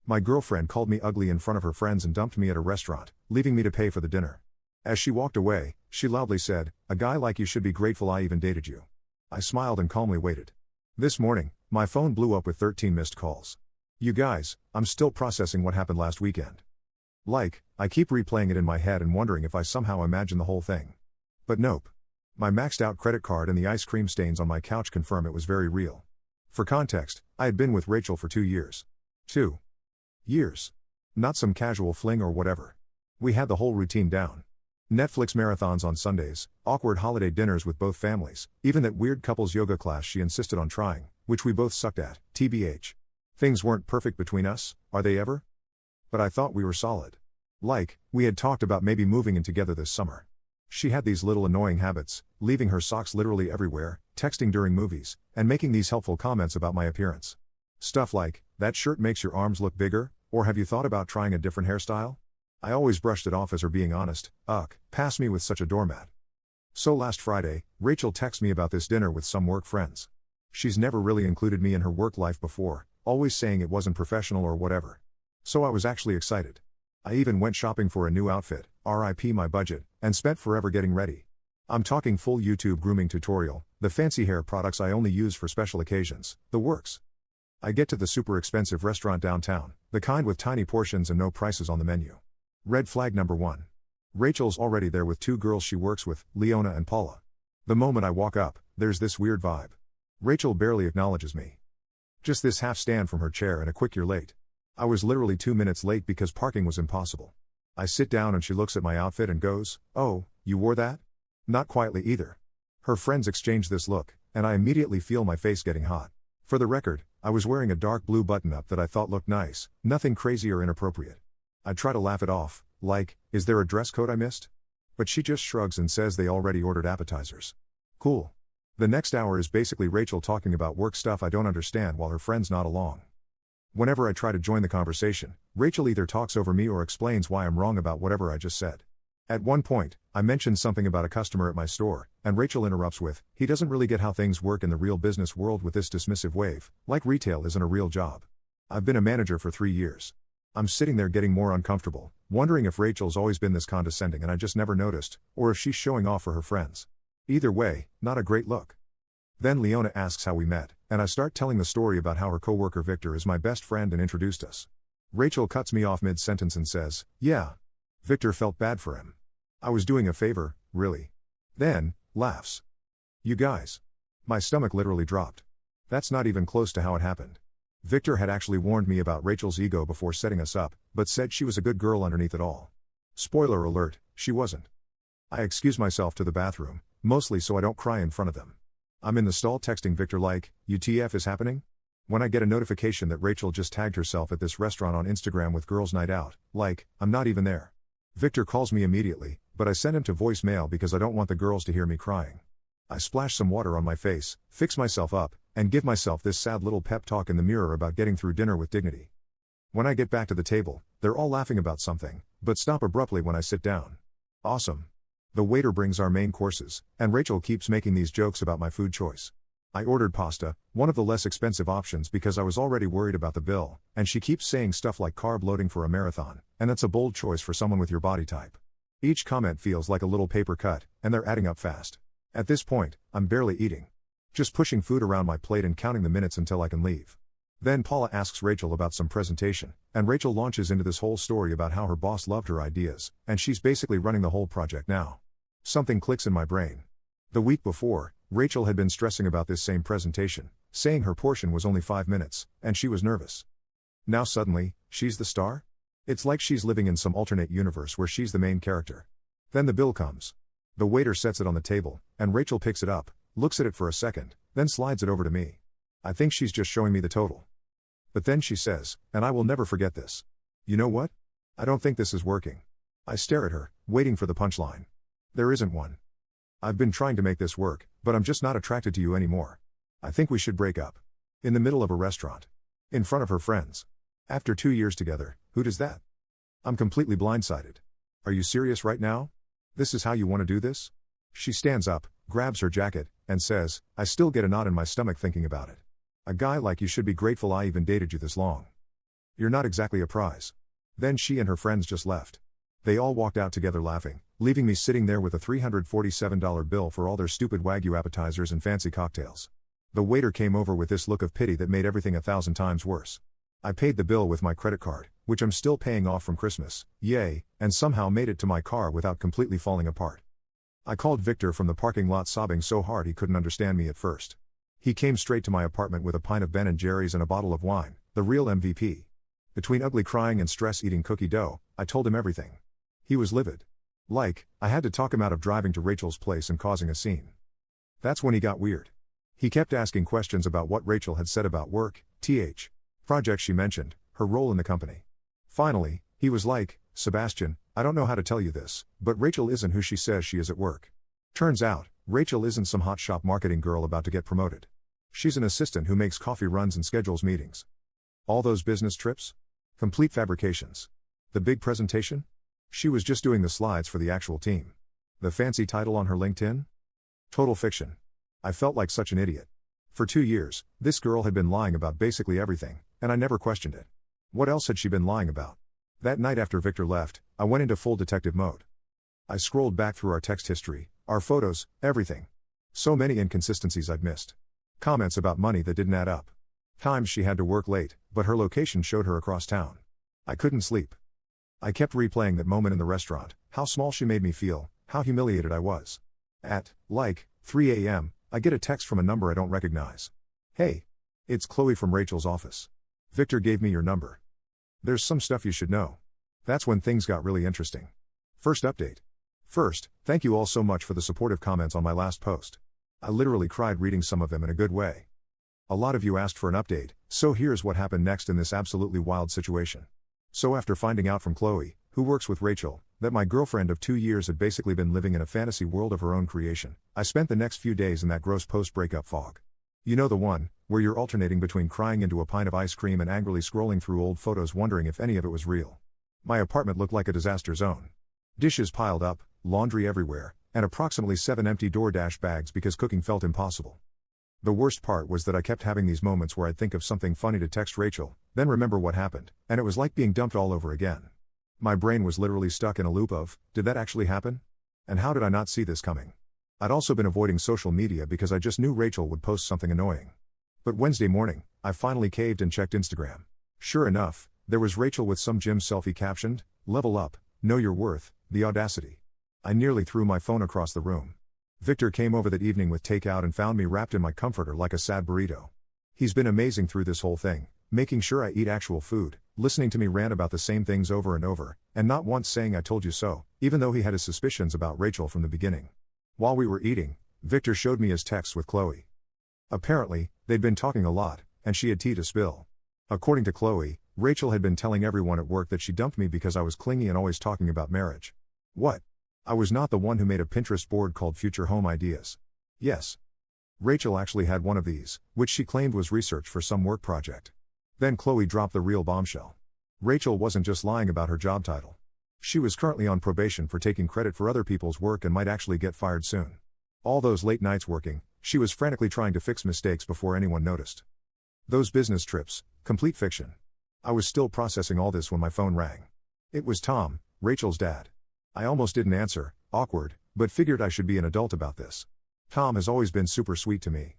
My girlfriend called me ugly in front of her friends and dumped me at a restaurant, leaving me to pay for the dinner. As she walked away, she loudly said, "A guy like you should be grateful I even dated you." I smiled and calmly waited. This morning, my phone blew up with 13 missed calls. You guys, I'm still processing what happened last weekend. I keep replaying it in my head and wondering if I somehow imagined the whole thing. But nope. My maxed out credit card and the ice cream stains on my couch confirm it was very real. For context, I had been with Rachel for 2 years. 2 years. Not some casual fling or whatever. We had the whole routine down. Netflix marathons on Sundays, awkward holiday dinners with both families, even that weird couples yoga class she insisted on trying, which we both sucked at, TBH. Things weren't perfect between us, are they ever? But I thought we were solid. We had talked about maybe moving in together this summer. She had these little annoying habits, leaving her socks literally everywhere, texting during movies, and making these helpful comments about my appearance. Stuff like, "That shirt makes your arms look bigger," or "Have you thought about trying a different hairstyle?" I always brushed it off as her being honest. Pass me with such a doormat. So last Friday, Rachel texted me about this dinner with some work friends. She's never really included me in her work life before, always saying it wasn't professional or whatever. So I was actually excited. I even went shopping for a new outfit, RIP my budget, and spent forever getting ready. I'm talking full YouTube grooming tutorial, the fancy hair products I only use for special occasions, the works. I get to the super expensive restaurant downtown, the kind with tiny portions and no prices on the menu. Red flag number 1. Rachel's already there with 2 girls she works with, Leona and Paula. The moment I walk up, there's this weird vibe. Rachel barely acknowledges me. Just this half stand from her chair and a quick "you're late." I was literally 2 minutes late because parking was impossible. I sit down and she looks at my outfit and goes, "Oh, you wore that?" Not quietly either. Her friends exchange this look, and I immediately feel my face getting hot. For the record, I was wearing a dark blue button-up that I thought looked nice, nothing crazy or inappropriate. I try to laugh it off, is there a dress code I missed? But she just shrugs and says they already ordered appetizers. Cool. The next hour is basically Rachel talking about work stuff I don't understand while her friends nod along. Whenever I try to join the conversation, Rachel either talks over me or explains why I'm wrong about whatever I just said. At one point, I mentioned something about a customer at my store, and Rachel interrupts with, "He doesn't really get how things work in the real business world," with this dismissive wave, like retail isn't a real job. I've been a manager for 3 years. I'm sitting there getting more uncomfortable, wondering if Rachel's always been this condescending and I just never noticed, or if she's showing off for her friends. Either way, not a great look. Then Leona asks how we met, and I start telling the story about how her coworker Victor is my best friend and introduced us. Rachel cuts me off mid-sentence and says, "Yeah. Victor felt bad for him. I was doing a favor, really." Then, laughs. You guys. My stomach literally dropped. That's not even close to how it happened. Victor had actually warned me about Rachel's ego before setting us up, but said she was a good girl underneath it all. Spoiler alert, she wasn't. I excuse myself to the bathroom, mostly so I don't cry in front of them. I'm in the stall texting Victor "UTF is happening?" When I get a notification that Rachel just tagged herself at this restaurant on Instagram with girls' night out, I'm not even there. Victor calls me immediately, but I send him to voicemail because I don't want the girls to hear me crying. I splash some water on my face, fix myself up, and give myself this sad little pep talk in the mirror about getting through dinner with dignity. When I get back to the table, they're all laughing about something, but stop abruptly when I sit down. Awesome. The waiter brings our main courses, and Rachel keeps making these jokes about my food choice. I ordered pasta, one of the less expensive options because I was already worried about the bill, and she keeps saying stuff like carb loading for a marathon, and that's a bold choice for someone with your body type. Each comment feels like a little paper cut, and they're adding up fast. At this point, I'm barely eating. Just pushing food around my plate and counting the minutes until I can leave. Then Paula asks Rachel about some presentation, and Rachel launches into this whole story about how her boss loved her ideas, and she's basically running the whole project now. Something clicks in my brain. The week before, Rachel had been stressing about this same presentation, saying her portion was only 5 minutes, and she was nervous. Now suddenly, she's the star? It's like she's living in some alternate universe where she's the main character. Then the bill comes. The waiter sets it on the table, and Rachel picks it up, looks at it for a second, then slides it over to me. I think she's just showing me the total. But then she says, and I will never forget this, "You know what? I don't think this is working." I stare at her, waiting for the punchline. There isn't one. "I've been trying to make this work, but I'm just not attracted to you anymore. I think we should break up." In the middle of a restaurant. In front of her friends. After 2 years together, who does that? I'm completely blindsided. Are you serious right now? This is how you want to do this? She stands up, grabs her jacket, and says, I still get a knot in my stomach thinking about it. "A guy like you should be grateful I even dated you this long." You're not exactly a prize. Then she and her friends just left. They all walked out together laughing, leaving me sitting there with a $347 bill for all their stupid Wagyu appetizers and fancy cocktails. The waiter came over with this look of pity that made everything 1,000 times worse. I paid the bill with my credit card, which I'm still paying off from Christmas, yay, and somehow made it to my car without completely falling apart. I called Victor from the parking lot sobbing so hard he couldn't understand me at first. He came straight to my apartment with a pint of Ben & Jerry's and a bottle of wine, the real MVP. Between ugly crying and stress eating cookie dough, I told him everything. He was livid. I had to talk him out of driving to Rachel's place and causing a scene. That's when he got weird. He kept asking questions about what Rachel had said about work, projects she mentioned, her role in the company. Finally, he was like, Sebastian, I don't know how to tell you this, but Rachel isn't who she says she is at work. Turns out, Rachel isn't some hotshot marketing girl about to get promoted. She's an assistant who makes coffee runs and schedules meetings. All those business trips? Complete fabrications. The big presentation? She was just doing the slides for the actual team. The fancy title on her LinkedIn? Total fiction. I felt like such an idiot. For 2 years, this girl had been lying about basically everything, and I never questioned it. What else had she been lying about? That night after Victor left, I went into full detective mode. I scrolled back through our text history, our photos, everything. So many inconsistencies I'd missed. Comments about money that didn't add up. Times she had to work late, but her location showed her across town. I couldn't sleep. I kept replaying that moment in the restaurant, how small she made me feel, how humiliated I was. At 3 a.m., I get a text from a number I don't recognize. Hey. It's Chloe from Rachel's office. Victor gave me your number. There's some stuff you should know. That's when things got really interesting. First update. First, thank you all so much for the supportive comments on my last post. I literally cried reading some of them in a good way. A lot of you asked for an update, so here's what happened next in this absolutely wild situation. So after finding out from Chloe, who works with Rachel, that my girlfriend of 2 years had basically been living in a fantasy world of her own creation, I spent the next few days in that gross post-breakup fog. You know the one, where you're alternating between crying into a pint of ice cream and angrily scrolling through old photos wondering if any of it was real. My apartment looked like a disaster zone. Dishes piled up, laundry everywhere, and approximately 7 empty DoorDash bags because cooking felt impossible. The worst part was that I kept having these moments where I'd think of something funny to text Rachel, then remember what happened, and it was like being dumped all over again. My brain was literally stuck in a loop of, did that actually happen? And how did I not see this coming? I'd also been avoiding social media because I just knew Rachel would post something annoying. But Wednesday morning, I finally caved and checked Instagram. Sure enough, there was Rachel with some gym selfie captioned, "Level up, know your worth, the audacity." I nearly threw my phone across the room. Victor came over that evening with takeout and found me wrapped in my comforter like a sad burrito. He's been amazing through this whole thing, making sure I eat actual food, listening to me rant about the same things over and over, and not once saying I told you so, even though he had his suspicions about Rachel from the beginning. While we were eating, Victor showed me his texts with Chloe. Apparently, they'd been talking a lot, and she had tea to spill. According to Chloe, Rachel had been telling everyone at work that she dumped me because I was clingy and always talking about marriage. What? I was not the one who made a Pinterest board called Future Home Ideas. Yes. Rachel actually had one of these, which she claimed was research for some work project. Then Chloe dropped the real bombshell. Rachel wasn't just lying about her job title. She was currently on probation for taking credit for other people's work and might actually get fired soon. All those late nights working, she was frantically trying to fix mistakes before anyone noticed. Those business trips, complete fiction. I was still processing all this when my phone rang. It was Tom, Rachel's dad. I almost didn't answer, awkward, but figured I should be an adult about this. Tom has always been super sweet to me.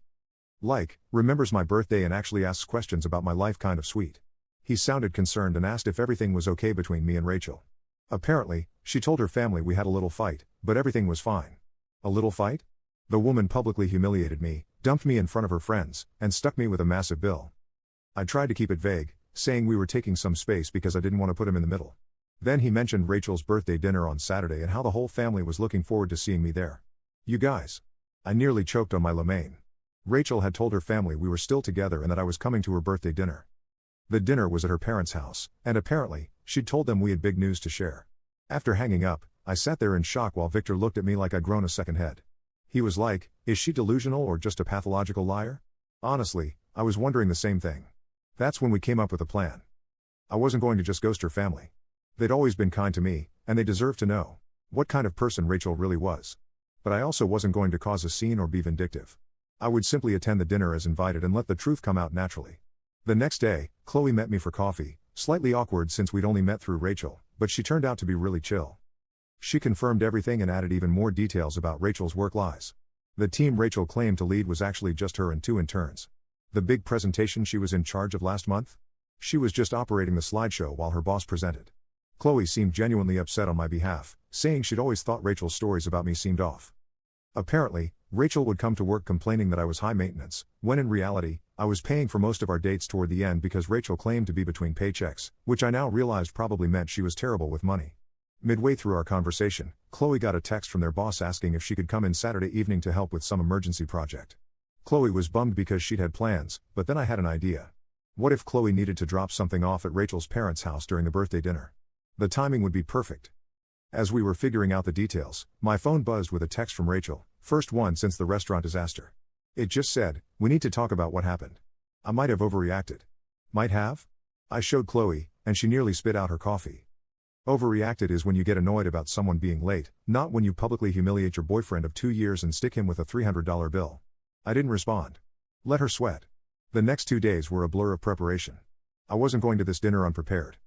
Remembers my birthday and actually asks questions about my life, kind of sweet. He sounded concerned and asked if everything was okay between me and Rachel. Apparently, she told her family we had a little fight, but everything was fine. A little fight? The woman publicly humiliated me, dumped me in front of her friends, and stuck me with a massive bill. I tried to keep it vague, saying we were taking some space because I didn't want to put him in the middle. Then he mentioned Rachel's birthday dinner on Saturday and how the whole family was looking forward to seeing me there. You guys. I nearly choked on my lemonade. Rachel had told her family we were still together and that I was coming to her birthday dinner. The dinner was at her parents' house, and apparently, she'd told them we had big news to share. After hanging up, I sat there in shock while Victor looked at me like I'd grown a second head. He was like, is she delusional or just a pathological liar? Honestly, I was wondering the same thing. That's when we came up with a plan. I wasn't going to just ghost her family. They'd always been kind to me, and they deserved to know what kind of person Rachel really was. But I also wasn't going to cause a scene or be vindictive. I would simply attend the dinner as invited and let the truth come out naturally. The next day, Chloe met me for coffee, Slightly awkward since we'd only met through Rachel, but she turned out to be really chill. She confirmed everything and added even more details about Rachel's work lies. The team Rachel claimed to lead was actually just her and 2 interns. The big presentation she was in charge of last month? She was just operating the slideshow while her boss presented. Chloe seemed genuinely upset on my behalf, saying she'd always thought Rachel's stories about me seemed off. Apparently, Rachel would come to work complaining that I was high maintenance, when in reality, I was paying for most of our dates toward the end because Rachel claimed to be between paychecks, which I now realized probably meant she was terrible with money. Midway through our conversation, Chloe got a text from their boss asking if she could come in Saturday evening to help with some emergency project. Chloe was bummed because she'd had plans, but then I had an idea. What if Chloe needed to drop something off at Rachel's parents' house during the birthday dinner? The timing would be perfect. As we were figuring out the details, my phone buzzed with a text from Rachel, first one since the restaurant disaster. It just said, "We need to talk about what happened." I might have overreacted. Might have? I showed Chloe, and she nearly spit out her coffee. Overreacted is when you get annoyed about someone being late, not when you publicly humiliate your boyfriend of 2 years and stick him with a $300 bill. I didn't respond. Let her sweat. The next 2 days were a blur of preparation. I wasn't going to this dinner unprepared.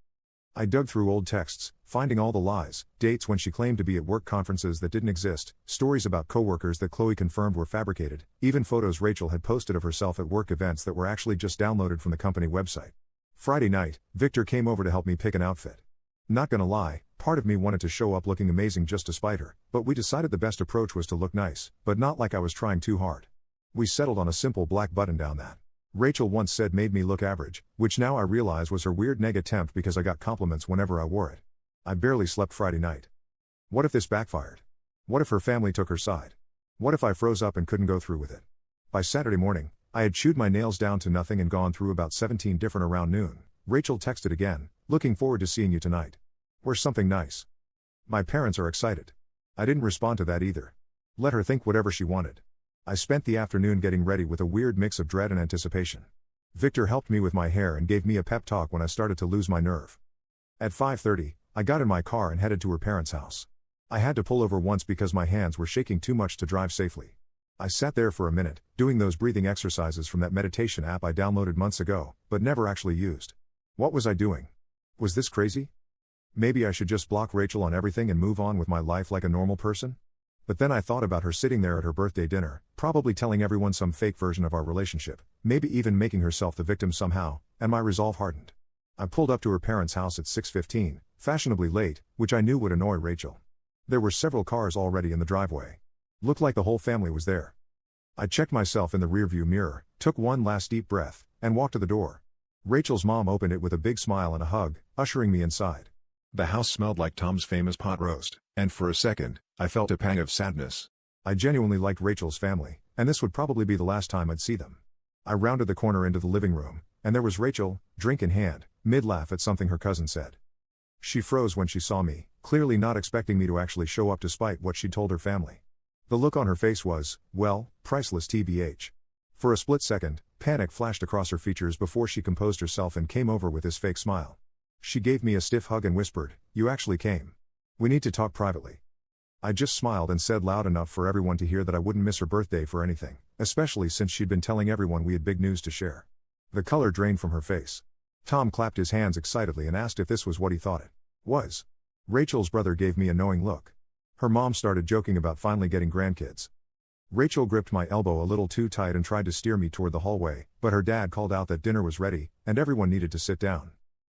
I dug through old texts, finding all the lies, dates when she claimed to be at work conferences that didn't exist, stories about coworkers that Chloe confirmed were fabricated, even photos Rachel had posted of herself at work events that were actually just downloaded from the company website. Friday night, Victor came over to help me pick an outfit. Not gonna lie, part of me wanted to show up looking amazing just to spite her, but we decided the best approach was to look nice, but not like I was trying too hard. We settled on a simple black button-down that Rachel once said made me look average, which now I realize was her weird neg attempt because I got compliments whenever I wore it. I barely slept Friday night. What if this backfired? What if her family took her side? What if I froze up and couldn't go through with it? By Saturday morning, I had chewed my nails down to nothing and gone through about 17 different around noon. Rachel texted again, "Looking forward to seeing you tonight. Where's something nice?" My parents are excited. I didn't respond to that either. Let her think whatever she wanted. I spent the afternoon getting ready with a weird mix of dread and anticipation. Victor helped me with my hair and gave me a pep talk when I started to lose my nerve. At 5:30, I got in my car and headed to her parents' house. I had to pull over once because my hands were shaking too much to drive safely. I sat there for a minute, doing those breathing exercises from that meditation app I downloaded months ago, but never actually used. What was I doing? Was this crazy? Maybe I should just block Rachel on everything and move on with my life like a normal person? But then I thought about her sitting there at her birthday dinner, probably telling everyone some fake version of our relationship, maybe even making herself the victim somehow, and my resolve hardened. I pulled up to her parents' house at 6:15, fashionably late, which I knew would annoy Rachel. There were several cars already in the driveway. Looked like the whole family was there. I checked myself in the rearview mirror, took one last deep breath, and walked to the door. Rachel's mom opened it with a big smile and a hug, ushering me inside. The house smelled like Tom's famous pot roast, and for a second, I felt a pang of sadness. I genuinely liked Rachel's family, and this would probably be the last time I'd see them. I rounded the corner into the living room, and there was Rachel, drink in hand, mid-laugh at something her cousin said. She froze when she saw me, clearly not expecting me to actually show up despite what she'd told her family. The look on her face was, well, priceless tbh. For a split second, panic flashed across her features before she composed herself and came over with this fake smile. She gave me a stiff hug and whispered, "You actually came. We need to talk privately." I just smiled and said loud enough for everyone to hear that I wouldn't miss her birthday for anything, especially since she'd been telling everyone we had big news to share. The color drained from her face. Tom clapped his hands excitedly and asked if this was what he thought it was. Rachel's brother gave me a knowing look. Her mom started joking about finally getting grandkids. Rachel gripped my elbow a little too tight and tried to steer me toward the hallway, but her dad called out that dinner was ready, and everyone needed to sit down.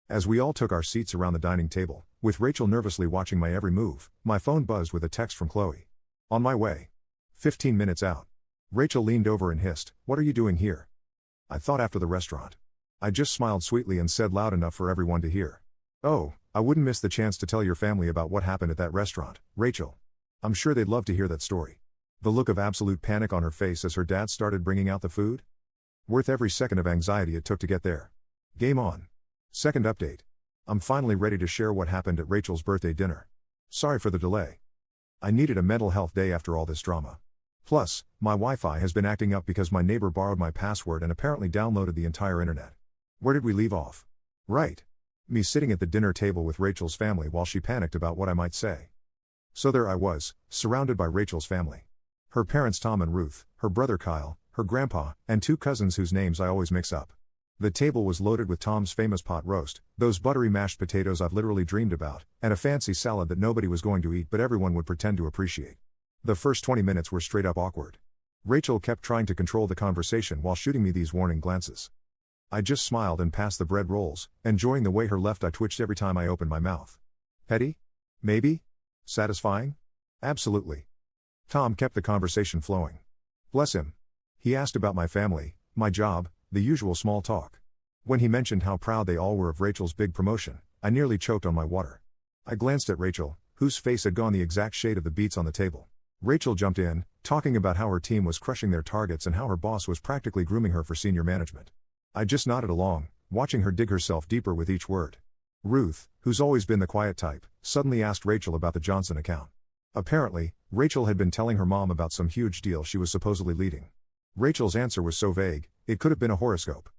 As we all took our seats around the dining table, with Rachel nervously watching my every move, my phone buzzed with a text from Chloe. On my way. 15 minutes out. Rachel leaned over and hissed, "What are you doing here?" I thought after the restaurant. I just smiled sweetly and said loud enough for everyone to hear. "Oh, I wouldn't miss the chance to tell your family about what happened at that restaurant, Rachel. I'm sure they'd love to hear that story." The look of absolute panic on her face as her dad started bringing out the food? Worth every second of anxiety it took to get there. Game on. Second update. I'm finally ready to share what happened at Rachel's birthday dinner. Sorry for the delay. I needed a mental health day after all this drama. Plus, my Wi-Fi has been acting up because my neighbor borrowed my password and apparently downloaded the entire internet. Where did we leave off? Right. Me sitting at the dinner table with Rachel's family while she panicked about what I might say. So there I was, surrounded by Rachel's family. Her parents Tom and Ruth, her brother Kyle, her grandpa, and 2 cousins whose names I always mix up. The table was loaded with Tom's famous pot roast, those buttery mashed potatoes I've literally dreamed about, and a fancy salad that nobody was going to eat but everyone would pretend to appreciate. The first 20 minutes were straight up awkward. Rachel kept trying to control the conversation while shooting me these warning glances. I just smiled and passed the bread rolls, enjoying the way her left eye twitched every time I opened my mouth. Petty? Maybe? Satisfying? Absolutely. Tom kept the conversation flowing. Bless him. He asked about my family, my job, the usual small talk. When he mentioned how proud they all were of Rachel's big promotion, I nearly choked on my water. I glanced at Rachel, whose face had gone the exact shade of the beets on the table. Rachel jumped in, talking about how her team was crushing their targets and how her boss was practically grooming her for senior management. I just nodded along, watching her dig herself deeper with each word. Ruth, who's always been the quiet type, suddenly asked Rachel about the Johnson account. Apparently, Rachel had been telling her mom about some huge deal she was supposedly leading. Rachel's answer was so vague, it could have been a horoscope.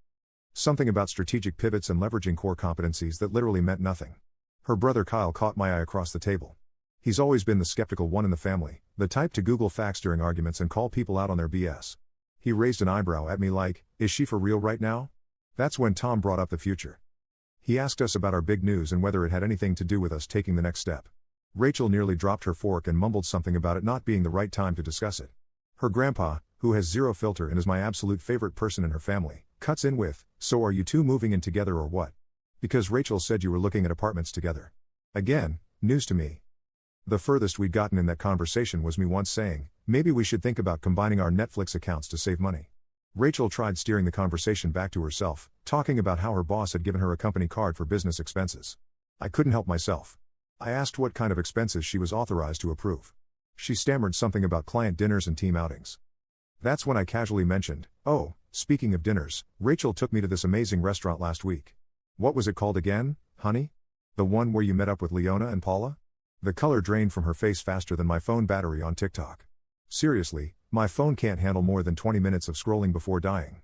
Something about strategic pivots and leveraging core competencies that literally meant nothing. Her brother Kyle caught my eye across the table. He's always been the skeptical one in the family, the type to Google facts during arguments and call people out on their BS. He raised an eyebrow at me like, is she for real right now? That's when Tom brought up the future. He asked us about our big news and whether it had anything to do with us taking the next step. Rachel nearly dropped her fork and mumbled something about it not being the right time to discuss it. Her grandpa, who has zero filter and is my absolute favorite person in her family, cuts in with, so are you two moving in together or what? Because Rachel said you were looking at apartments together. Again, news to me. The furthest we'd gotten in that conversation was me once saying, maybe we should think about combining our Netflix accounts to save money. Rachel tried steering the conversation back to herself, talking about how her boss had given her a company card for business expenses. I couldn't help myself. I asked what kind of expenses she was authorized to approve. She stammered something about client dinners and team outings. That's when I casually mentioned, oh, speaking of dinners, Rachel took me to this amazing restaurant last week. What was it called again, honey? The one where you met up with Leona and Paula? The color drained from her face faster than my phone battery on TikTok. Seriously, my phone can't handle more than 20 minutes of scrolling before dying.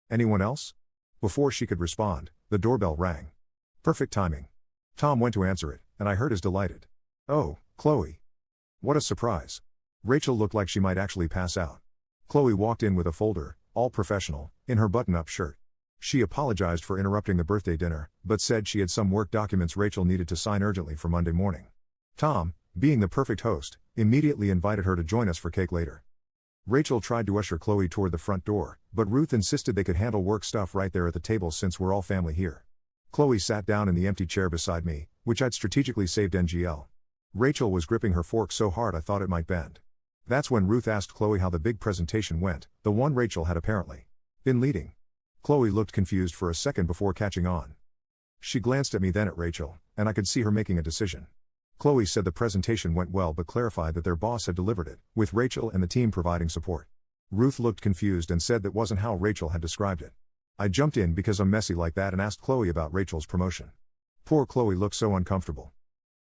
Anyone else? Before she could respond, the doorbell rang. Perfect timing. Tom went to answer it, and I heard his delighted, "Oh, Chloe." What a surprise. Rachel looked like she might actually pass out. Chloe walked in with a folder, all professional, in her button-up shirt. She apologized for interrupting the birthday dinner, but said she had some work documents Rachel needed to sign urgently for Monday morning. Tom, being the perfect host, immediately invited her to join us for cake later. Rachel tried to usher Chloe toward the front door, but Ruth insisted they could handle work stuff right there at the table since we're all family here. Chloe sat down in the empty chair beside me, which I'd strategically saved NGL. Rachel was gripping her fork so hard I thought it might bend. That's when Ruth asked Chloe how the big presentation went, the one Rachel had apparently been leading. Chloe looked confused for a second before catching on. She glanced at me then at Rachel, and I could see her making a decision. Chloe said the presentation went well but clarified that their boss had delivered it, with Rachel and the team providing support. Ruth looked confused and said that wasn't how Rachel had described it. I jumped in because I'm messy like that and asked Chloe about Rachel's promotion. Poor Chloe looked so uncomfortable.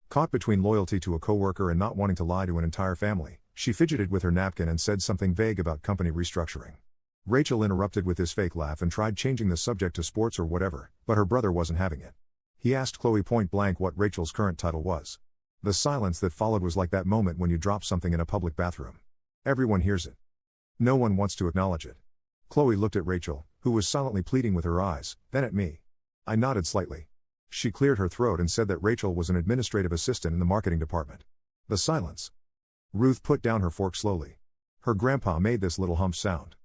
Caught between loyalty to a coworker and not wanting to lie to an entire family, she fidgeted with her napkin and said something vague about company restructuring. Rachel interrupted with this fake laugh and tried changing the subject to sports or whatever, but her brother wasn't having it. He asked Chloe point blank what Rachel's current title was. The silence that followed was like that moment when you drop something in a public bathroom. Everyone hears it. No one wants to acknowledge it. Chloe looked at Rachel, who was silently pleading with her eyes, then at me. I nodded slightly. She cleared her throat and said that Rachel was an administrative assistant in the marketing department. The silence. Ruth put down her fork slowly. Her grandpa made this little hump sound.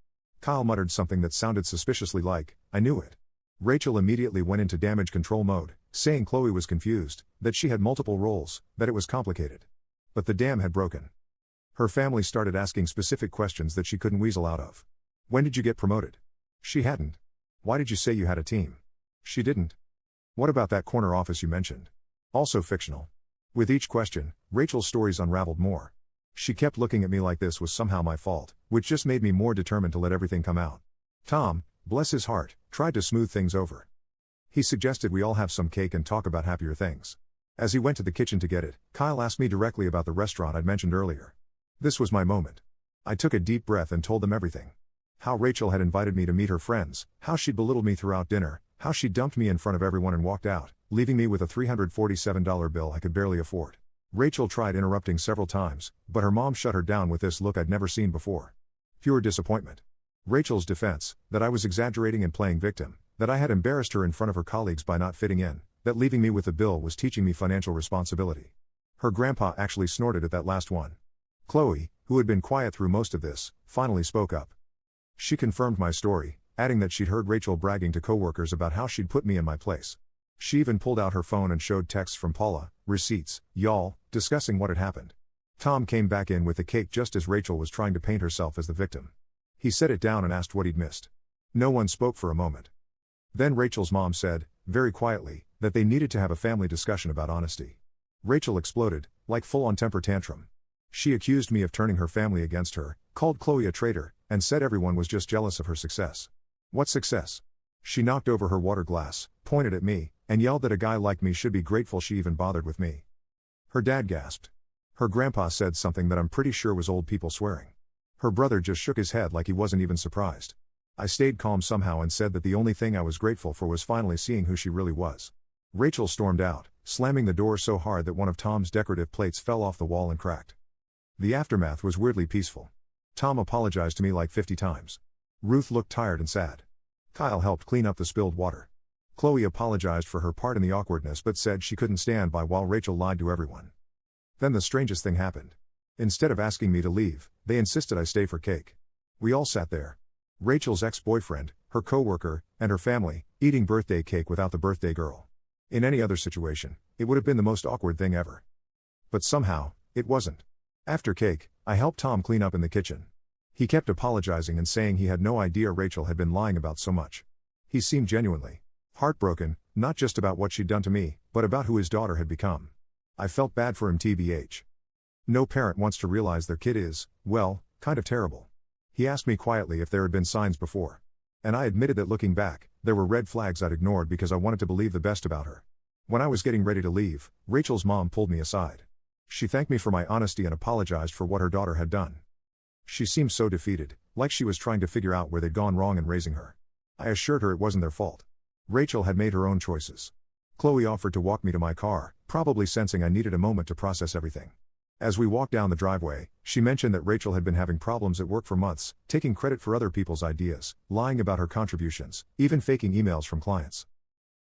Kyle muttered something that sounded suspiciously like, I knew it. Rachel immediately went into damage control mode, saying Chloe was confused, that she had multiple roles, that it was complicated. But the dam had broken. Her family started asking specific questions that she couldn't weasel out of. When did you get promoted? She hadn't. Why did you say you had a team? She didn't. What about that corner office you mentioned? Also fictional. With each question, Rachel's stories unraveled more. She kept looking at me like this was somehow my fault, which just made me more determined to let everything come out. Tom, bless his heart, tried to smooth things over. He suggested we all have some cake and talk about happier things. As he went to the kitchen to get it, Kyle asked me directly about the restaurant I'd mentioned earlier. This was my moment. I took a deep breath and told them everything. How Rachel had invited me to meet her friends, how she'd belittled me throughout dinner, how she dumped me in front of everyone and walked out, leaving me with a $347 bill I could barely afford. Rachel tried interrupting several times, but her mom shut her down with this look I'd never seen before. Pure disappointment. Rachel's defense, that I was exaggerating and playing victim, That I had embarrassed her in front of her colleagues by not fitting in, that leaving me with the bill was teaching me financial responsibility. Her grandpa actually snorted at that last one. Chloe, who had been quiet through most of this, finally spoke up. She confirmed my story, adding that she'd heard Rachel bragging to coworkers about how she'd put me in my place. She even pulled out her phone and showed texts from Paula, receipts, y'all, discussing what had happened. Tom came back in with the cake just as Rachel was trying to paint herself as the victim. He set it down and asked what he'd missed. No one spoke for a moment. Then Rachel's mom said, very quietly, that they needed to have a family discussion about honesty. Rachel exploded, like full-on temper tantrum. She accused me of turning her family against her, called Chloe a traitor, and said everyone was just jealous of her success. What success? She knocked over her water glass, pointed at me, and yelled that a guy like me should be grateful she even bothered with me. Her dad gasped. Her grandpa said something that I'm pretty sure was old people swearing. Her brother just shook his head like he wasn't even surprised. I stayed calm somehow and said that the only thing I was grateful for was finally seeing who she really was. Rachel stormed out, slamming the door so hard that one of Tom's decorative plates fell off the wall and cracked. The aftermath was weirdly peaceful. Tom apologized to me like 50 times. Ruth looked tired and sad. Kyle helped clean up the spilled water. Chloe apologized for her part in the awkwardness but said she couldn't stand by while Rachel lied to everyone. Then the strangest thing happened. Instead of asking me to leave, they insisted I stay for cake. We all sat there. Rachel's ex-boyfriend, her coworker, and her family, eating birthday cake without the birthday girl. In any other situation, it would have been the most awkward thing ever. But somehow, it wasn't. After cake, I helped Tom clean up in the kitchen. He kept apologizing and saying he had no idea Rachel had been lying about so much. He seemed genuinely heartbroken, not just about what she'd done to me, but about who his daughter had become. I felt bad for him tbh. No parent wants to realize their kid is, well, kind of terrible. He asked me quietly if there had been signs before. And I admitted that looking back, there were red flags I'd ignored because I wanted to believe the best about her. When I was getting ready to leave, Rachel's mom pulled me aside. She thanked me for my honesty and apologized for what her daughter had done. She seemed so defeated, like she was trying to figure out where they'd gone wrong in raising her. I assured her it wasn't their fault. Rachel had made her own choices. Chloe offered to walk me to my car, probably sensing I needed a moment to process everything. As we walked down the driveway, she mentioned that Rachel had been having problems at work for months, taking credit for other people's ideas, lying about her contributions, even faking emails from clients.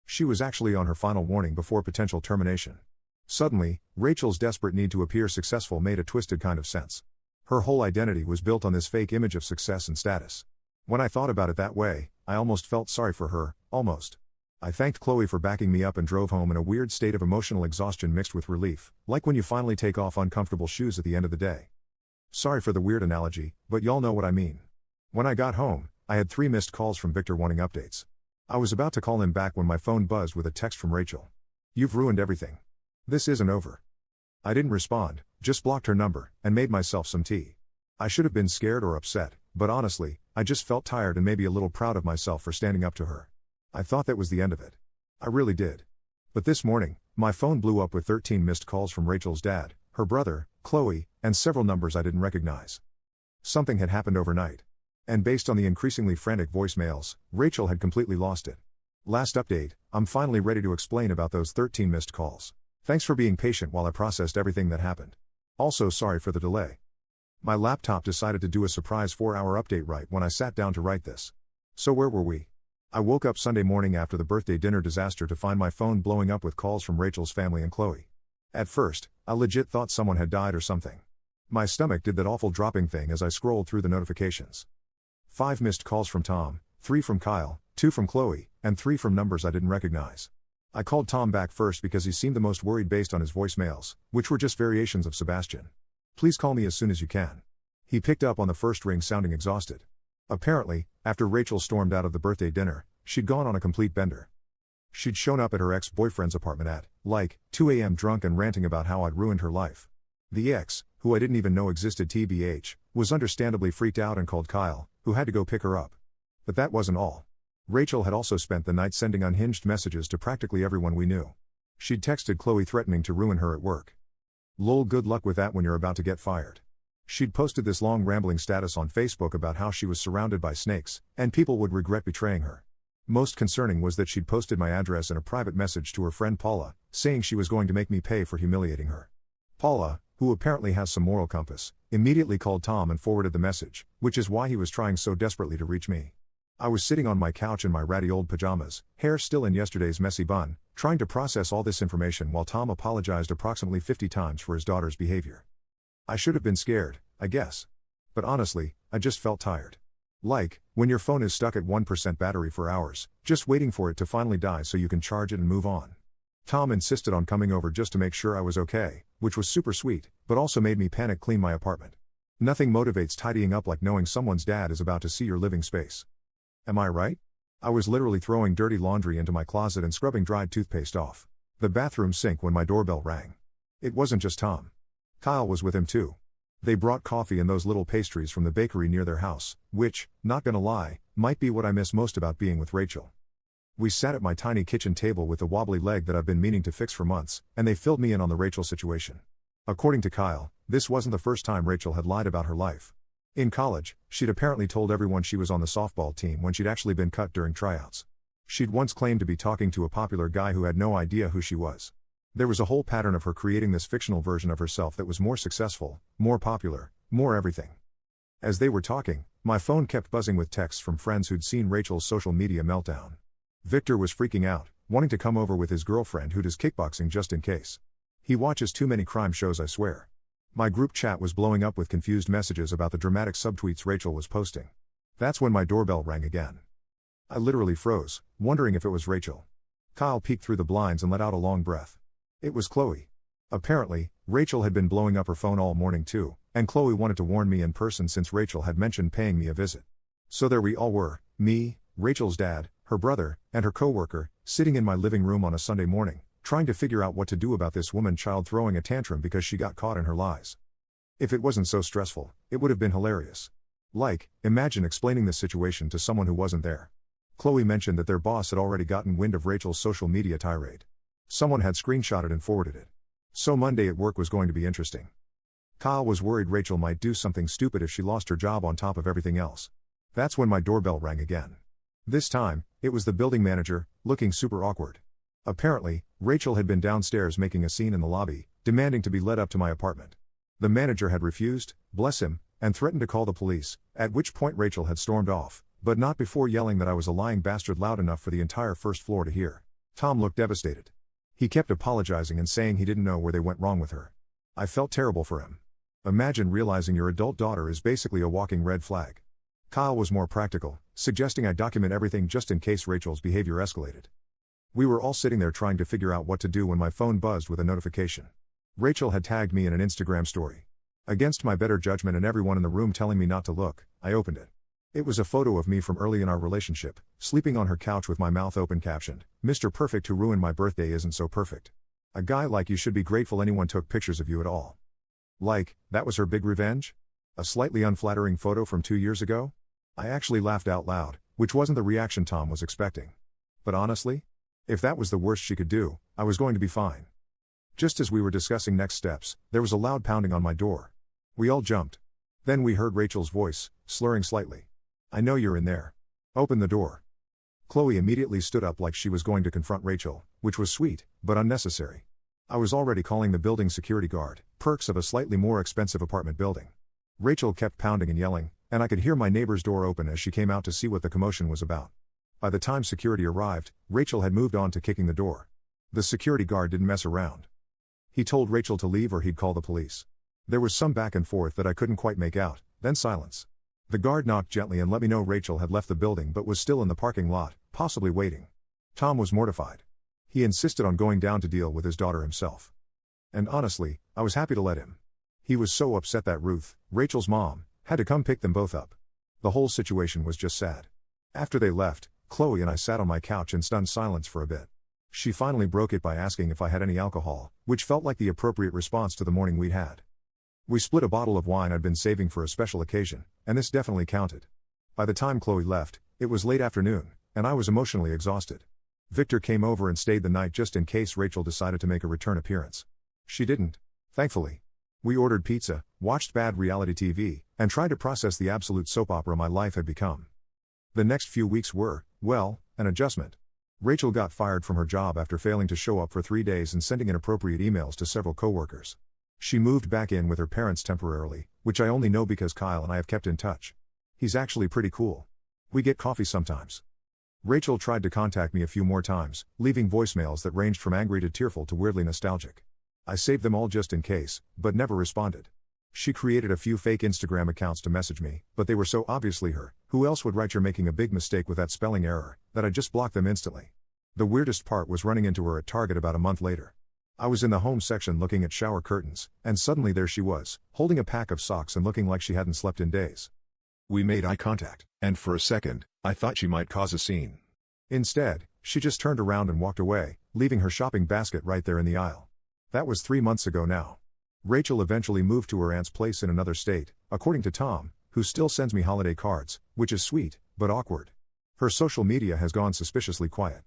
She was actually on her final warning before potential termination. Suddenly, Rachel's desperate need to appear successful made a twisted kind of sense. Her whole identity was built on this fake image of success and status. When I thought about it that way, I almost felt sorry for her, almost. I thanked Chloe for backing me up and drove home in a weird state of emotional exhaustion mixed with relief, like when you finally take off uncomfortable shoes at the end of the day. Sorry for the weird analogy, but y'all know what I mean. When I got home, I had 3 missed calls from Victor wanting updates. I was about to call him back when my phone buzzed with a text from Rachel. You've ruined everything. This isn't over. I didn't respond, just blocked her number, and made myself some tea. I should have been scared or upset, but honestly, I just felt tired and maybe a little proud of myself for standing up to her. I thought that was the end of it. I really did. But this morning, my phone blew up with 13 missed calls from Rachel's dad, her brother, Chloe, and several numbers I didn't recognize. Something had happened overnight. And based on the increasingly frantic voicemails, Rachel had completely lost it. Last update, I'm finally ready to explain about those 13 missed calls. Thanks for being patient while I processed everything that happened. Also sorry for the delay. My laptop decided to do a surprise 4-hour update right when I sat down to write this. So where were we? I woke up Sunday morning after the birthday dinner disaster to find my phone blowing up with calls from Rachel's family and Chloe. At first, I legit thought someone had died or something. My stomach did that awful dropping thing as I scrolled through the notifications. 5 missed calls from Tom, 3 from Kyle, 2 from Chloe, and 3 from numbers I didn't recognize. I called Tom back first because he seemed the most worried based on his voicemails, which were just variations of Sebastian. Please call me as soon as you can. He picked up on the first ring sounding exhausted. Apparently, after Rachel stormed out of the birthday dinner, she'd gone on a complete bender. She'd shown up at her ex-boyfriend's apartment at, 2 a.m. drunk and ranting about how I'd ruined her life. The ex, who I didn't even know existed tbh, was understandably freaked out and called Kyle, who had to go pick her up. But that wasn't all. Rachel had also spent the night sending unhinged messages to practically everyone we knew. She'd texted Chloe threatening to ruin her at work. Lol, good luck with that when you're about to get fired. She'd posted this long rambling status on Facebook about how she was surrounded by snakes, and people would regret betraying her. Most concerning was that she'd posted my address in a private message to her friend Paula, saying she was going to make me pay for humiliating her. Paula, who apparently has some moral compass, immediately called Tom and forwarded the message, which is why he was trying so desperately to reach me. I was sitting on my couch in my ratty old pajamas, hair still in yesterday's messy bun, trying to process all this information while Tom apologized approximately 50 times for his daughter's behavior. I should have been scared, I guess. But honestly, I just felt tired. Like, when your phone is stuck at 1% battery for hours, just waiting for it to finally die so you can charge it and move on. Tom insisted on coming over just to make sure I was okay, which was super sweet, but also made me panic clean my apartment. Nothing motivates tidying up like knowing someone's dad is about to see your living space. Am I right? I was literally throwing dirty laundry into my closet and scrubbing dried toothpaste off the bathroom sink when my doorbell rang. It wasn't just Tom. Kyle was with him too. They brought coffee and those little pastries from the bakery near their house, which, not gonna lie, might be what I miss most about being with Rachel. We sat at my tiny kitchen table with the wobbly leg that I've been meaning to fix for months, and they filled me in on the Rachel situation. According to Kyle, this wasn't the first time Rachel had lied about her life. In college, she'd apparently told everyone she was on the softball team when she'd actually been cut during tryouts. She'd once claimed to be talking to a popular guy who had no idea who she was. There was a whole pattern of her creating this fictional version of herself that was more successful, more popular, more everything. As they were talking, my phone kept buzzing with texts from friends who'd seen Rachel's social media meltdown. Victor was freaking out, wanting to come over with his girlfriend who does kickboxing just in case. He watches too many crime shows, I swear. My group chat was blowing up with confused messages about the dramatic subtweets Rachel was posting. That's when my doorbell rang again. I literally froze, wondering if it was Rachel. Kyle peeked through the blinds and let out a long breath. It was Chloe. Apparently, Rachel had been blowing up her phone all morning too, and Chloe wanted to warn me in person since Rachel had mentioned paying me a visit. So there we all were, me, Rachel's dad, her brother, and her coworker, sitting in my living room on a Sunday morning, trying to figure out what to do about this woman-child throwing a tantrum because she got caught in her lies. If it wasn't so stressful, it would have been hilarious. Like, imagine explaining this situation to someone who wasn't there. Chloe mentioned that their boss had already gotten wind of Rachel's social media tirade. Someone had screenshotted and forwarded it. So Monday at work was going to be interesting. Kyle was worried Rachel might do something stupid if she lost her job on top of everything else. That's when my doorbell rang again. This time, it was the building manager, looking super awkward. Apparently, Rachel had been downstairs making a scene in the lobby, demanding to be led up to my apartment. The manager had refused, bless him, and threatened to call the police, at which point Rachel had stormed off, but not before yelling that I was a lying bastard loud enough for the entire first floor to hear. Tom looked devastated. He kept apologizing and saying he didn't know where they went wrong with her. I felt terrible for him. Imagine realizing your adult daughter is basically a walking red flag. Kyle was more practical, suggesting I document everything just in case Rachel's behavior escalated. We were all sitting there trying to figure out what to do when my phone buzzed with a notification. Rachel had tagged me in an Instagram story. Against my better judgment and everyone in the room telling me not to look, I opened it. It was a photo of me from early in our relationship, sleeping on her couch with my mouth open, captioned, "Mr. Perfect who ruined my birthday isn't so perfect. A guy like you should be grateful anyone took pictures of you at all." Like, that was her big revenge? A slightly unflattering photo from 2 years ago? I actually laughed out loud, which wasn't the reaction Tom was expecting. But honestly, if that was the worst she could do, I was going to be fine. Just as we were discussing next steps, there was a loud pounding on my door. We all jumped. Then we heard Rachel's voice, slurring slightly. "I know you're in there. Open the door." Chloe immediately stood up like she was going to confront Rachel, which was sweet, but unnecessary. I was already calling the building security guard, perks of a slightly more expensive apartment building. Rachel kept pounding and yelling, and I could hear my neighbor's door open as she came out to see what the commotion was about. By the time security arrived, Rachel had moved on to kicking the door. The security guard didn't mess around. He told Rachel to leave or he'd call the police. There was some back and forth that I couldn't quite make out, then silence. The guard knocked gently and let me know Rachel had left the building but was still in the parking lot, possibly waiting. Tom was mortified. He insisted on going down to deal with his daughter himself. And honestly, I was happy to let him. He was so upset that Ruth, Rachel's mom, had to come pick them both up. The whole situation was just sad. After they left, Chloe and I sat on my couch in stunned silence for a bit. She finally broke it by asking if I had any alcohol, which felt like the appropriate response to the morning we'd had. We split a bottle of wine I'd been saving for a special occasion, and this definitely counted. By the time Chloe left, it was late afternoon, and I was emotionally exhausted. Victor came over and stayed the night just in case Rachel decided to make a return appearance. She didn't, thankfully. We ordered pizza, watched bad reality TV, and tried to process the absolute soap opera my life had become. The next few weeks were, well, an adjustment. Rachel got fired from her job after failing to show up for 3 days and sending inappropriate emails to several coworkers. She moved back in with her parents temporarily, which I only know because Kyle and I have kept in touch. He's actually pretty cool. We get coffee sometimes. Rachel tried to contact me a few more times, leaving voicemails that ranged from angry to tearful to weirdly nostalgic. I saved them all just in case, but never responded. She created a few fake Instagram accounts to message me, but they were so obviously her, who else would write "you're making a big mistake with that spelling error," that I just blocked them instantly. The weirdest part was running into her at Target about a month later. I was in the home section looking at shower curtains, and suddenly there she was, holding a pack of socks and looking like she hadn't slept in days. We made eye contact, and for a second, I thought she might cause a scene. Instead, she just turned around and walked away, leaving her shopping basket right there in the aisle. That was 3 months ago now. Rachel eventually moved to her aunt's place in another state, according to Tom, who still sends me holiday cards, which is sweet, but awkward. Her social media has gone suspiciously quiet.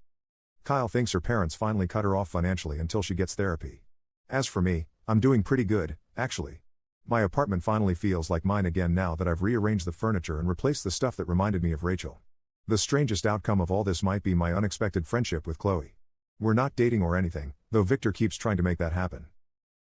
Kyle thinks her parents finally cut her off financially until she gets therapy. As for me, I'm doing pretty good, actually. My apartment finally feels like mine again now that I've rearranged the furniture and replaced the stuff that reminded me of Rachel. The strangest outcome of all this might be my unexpected friendship with Chloe. We're not dating or anything, though Victor keeps trying to make that happen.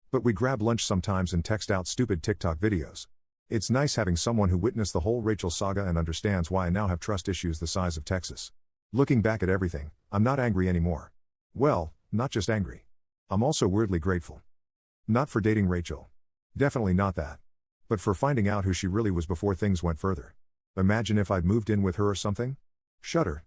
But we grab lunch sometimes and text out stupid TikTok videos. It's nice having someone who witnessed the whole Rachel saga and understands why I now have trust issues the size of Texas. Looking back at everything, I'm not angry anymore. Well, not just angry. I'm also weirdly grateful. Not for dating Rachel. Definitely not that. But for finding out who she really was before things went further. Imagine if I'd moved in with her or something? Shudder.